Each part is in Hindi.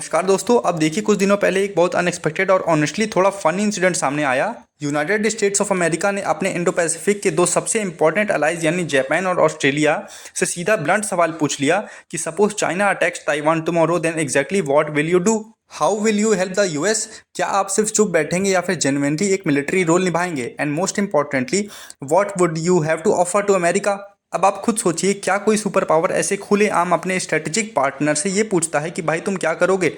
नमस्कार दोस्तों। अब देखिए, कुछ दिनों पहले एक बहुत अनएक्सपेक्टेड और ऑनेस्टली थोड़ा फनी इंसिडेंट सामने आया। यूनाइटेड स्टेट्स ऑफ अमेरिका ने अपने इंडो पैसिफिक के दो सबसे इंपॉर्टेंट अलाइज यानी जापान और ऑस्ट्रेलिया से सीधा ब्लंट सवाल पूछ लिया कि suppose China attacks Taiwan tomorrow, then exactly what will you do? How will you help the US? क्या आप सिर्फ चुप बैठेंगे या फिर जेन्युइनली एक मिलिट्री रोल निभाएंगे? And most importantly, what would you have to offer to America? अब आप खुद सोचिए, क्या कोई सुपर पावर ऐसे खुले आम अपने स्ट्रेटेजिक पार्टनर से ये पूछता है कि भाई तुम क्या करोगे?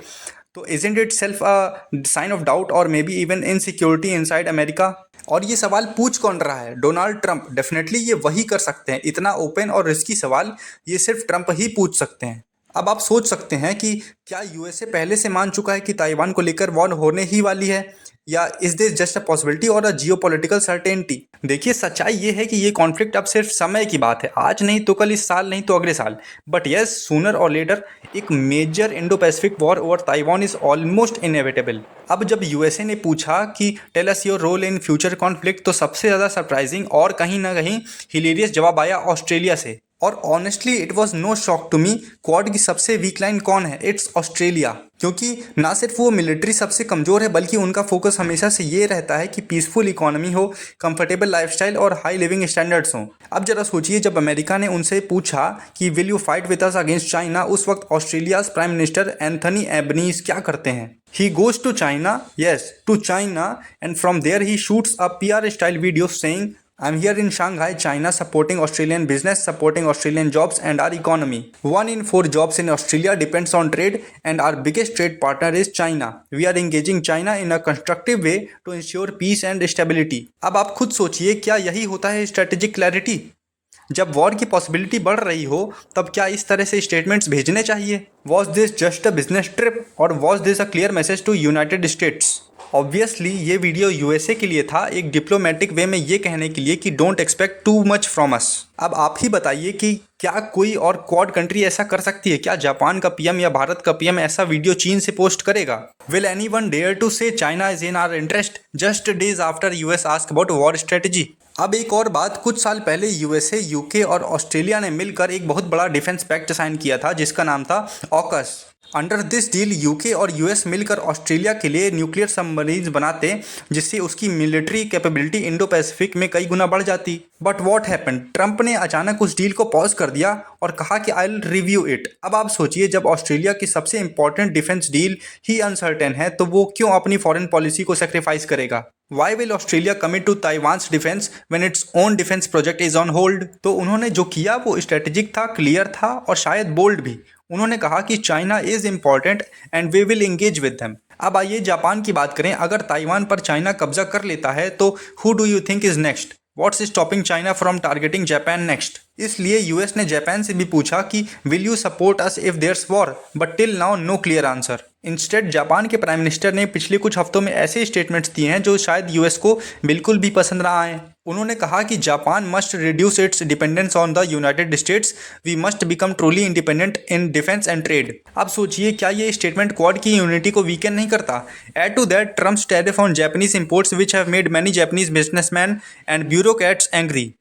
तो isn't it self a sign of doubt और maybe even insecurity inside America? और ये सवाल पूछ कौन रहा है? Donald Trump. डेफिनेटली ये वही कर सकते हैं। इतना ओपन और रिस्की सवाल ये सिर्फ ट्रंप ही पूछ सकते हैं। अब आप सोच सकते हैं कि क्या यूएसए पहले से मान चुका है कि ताइवान को लेकर वॉर होने ही वाली है, या is this just a possibility और अ जियोपॉलिटिकल सर्टेनिटी? देखिए, सच्चाई ये है कि ये कॉन्फ्लिक्ट अब सिर्फ समय की बात है। आज नहीं तो कल, इस साल नहीं तो अगले साल। बट यस, सूनर और लेटर एक major Indo Pacific war over Taiwan is almost inevitable. अब जब यूएसए ने पूछा कि tell us your role in future conflict, तो सबसे ज़्यादा सरप्राइजिंग और कहीं ना कहीं हिलेरियस जवाब आया ऑस्ट्रेलिया से। और honestly it was no shock to me. Quad की सबसे वीक लाइन कौन है? It's Australia. क्योंकि ना सिर्फ वो मिलिट्री सबसे कमज़ोर है, बल्कि उनका फोकस हमेशा से ये रहता है कि पीसफुल इकोनॉमी हो, कंफर्टेबल लाइफस्टाइल और हाई लिविंग स्टैंडर्ड्स हों। अब जरा सोचिए, जब अमेरिका ने उनसे पूछा कि will you fight with us against China, उस वक्त Australia prime minister Anthony Albanese क्या करते हैं? He goes to China, yes, to China, and from there he shoots a PR style video saying, I'm here in Shanghai, China, supporting Australian business, supporting Australian jobs and our economy. 1 in 4 jobs in Australia depends on trade, and our biggest trade partner is China. We are engaging China in a constructive way to ensure peace and stability. अब आप खुद सोचिए, क्या यही होता है स्ट्रेटेजिक क्लैरिटी? जब वॉर की पॉसिबिलिटी बढ़ रही हो, तब क्या इस तरह से स्टेटमेंट्स भेजने चाहिए? Was this just a business trip और was this a clear message to United States? Obviously ये वीडियो यूएसए के लिए था, एक डिप्लोमेटिक वे में ये कहने के लिए कि don't expect too much from us. अब आप ही बताइए कि क्या कोई और क्वाड कंट्री ऐसा कर सकती है? क्या जापान का पीएम या भारत का पीएम ऐसा वीडियो चीन से पोस्ट करेगा? Will anyone dare to say China is in our interest just days after US ask about war strategy? अब एक और बात, कुछ साल पहले यूएसए, यूके और ऑस्ट्रेलिया ने मिलकर एक बहुत बड़ा डिफेंस पैक्ट साइन किया था जिसका नाम था AUKUS. Under this deal UK और यूएस मिलकर ऑस्ट्रेलिया के लिए न्यूक्लियर सबमरीन बनाते, जिससे उसकी मिलिट्री कैपेबिलिटी इंडो पैसिफिक में कई गुना बढ़ जाती। But what happened? ट्रंप ने अचानक उस डील को पॉज कर दिया और कहा कि आई विल रिव्यू इट। अब आप सोचिए, जब ऑस्ट्रेलिया की सबसे इंपॉर्टेंट डिफेंस डील ही अनसर्टेन है, तो वो क्यों अपनी फॉरेन पॉलिसी को सेक्रीफाइस करेगा? Why will Australia commit to Taiwan's defense when its own defense project is on hold? तो उन्होंने जो किया वो स्ट्रेटेजिक था, क्लियर था और शायद बोल्ड भी। उन्होंने कहा कि China is important and we will engage with them. अब आइए जापान की बात करें। अगर ताइवान पर चाइना कब्जा कर लेता है तो who do you think is next? What's stopping China from targeting Japan next? इसलिए यूएस ने जापान से भी पूछा कि will you support us if there's war, but till now no clear answer. Instead Japan के प्राइम मिनिस्टर ने पिछले कुछ हफ्तों में ऐसे स्टेटमेंट्स दिए हैं जो शायद यूएस को बिल्कुल भी पसंद ना आए। उन्होंने कहा कि Japan must reduce its dependence on the United States, we must become truly independent in defence and trade. अब सोचिए, क्या ये स्टेटमेंट क्वाड की यूनिटी को वीकन नहीं करता? Add to that Trump's tariff on Japanese imports which have made many Japanese businessmen and bureaucrats angry.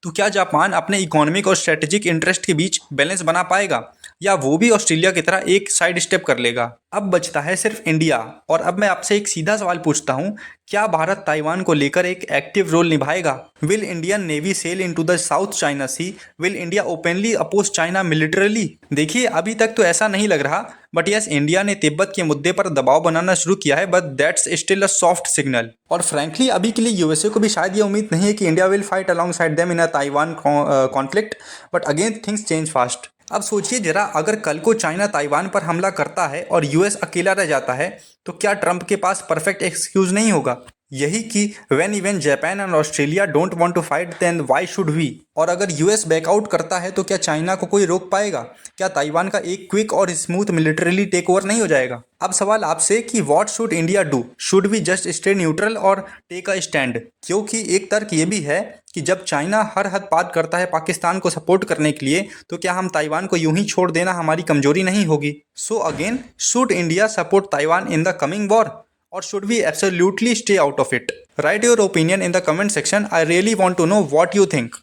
तो क्या जापान अपने इकोनॉमिक और स्ट्रेटेजिक इंटरेस्ट के बीच बैलेंस बना पाएगा, या वो भी ऑस्ट्रेलिया की तरह एक साइड स्टेप कर लेगा? अब बचता है सिर्फ इंडिया। और अब मैं आपसे एक सीधा सवाल पूछता हूँ, क्या भारत ताइवान को लेकर एक एक्टिव रोल निभाएगा? Will Indian navy sail into the South China Sea? Will India openly oppose China militarily? देखिए, अभी तक तो ऐसा नहीं लग रहा, बट यस, इंडिया ने तिब्बत के मुद्दे पर दबाव बनाना शुरू किया है, but that's still a soft signal. और फ्रैंकली अभी के लिए यूएसए को भी शायद ये उम्मीद नहीं है कि India will fight along side them in a Taiwan conflict, but again things change fast. अब सोचिए जरा, अगर कल को चाइना ताइवान पर हमला करता है और यूएस अकेला रह जाता है, तो क्या ट्रंप के पास परफेक्ट एक्सक्यूज नहीं होगा? यही कि when even Japan and Australia don't want to fight then why should we? और अगर यूएस बैकआउट करता है तो क्या चाइना को कोई रोक पाएगा? क्या ताइवान का एक क्विक और स्मूथ मिलिटरीली टेक ओवर नहीं हो जाएगा? अब सवाल आपसे कि what should India do? Should we just stay neutral और टेक अ स्टैंड? क्योंकि एक तर्क ये भी है कि जब चाइना हर हद पार करता है पाकिस्तान को सपोर्ट करने के लिए, तो क्या हम ताइवान को यूं ही छोड़ देना हमारी कमजोरी नहीं होगी? So again, should India support Taiwan in the coming war, or should we absolutely stay out of it? Write your opinion in the comment section. I really want to know what you think.